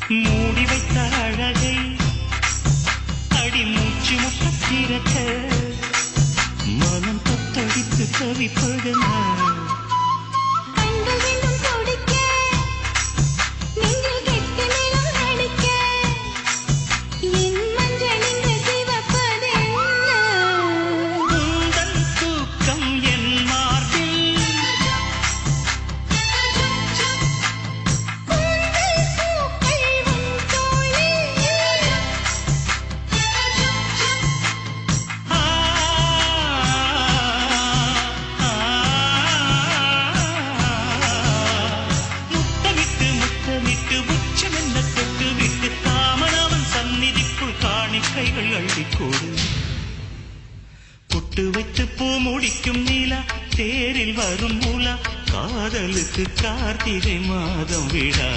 மூடி வைத்த அழகை அடி மூச்சு முட்ட திறக்க மனம் தத்தடித்து தவிப்பது நான். கைகள் அள்ளிக்கோடு பொட்டு வைத்து பூ முடிக்கும் நீலா தேரில் வரும் மூலா காதலுக்கு கார்த்திகை மாதம் விழா.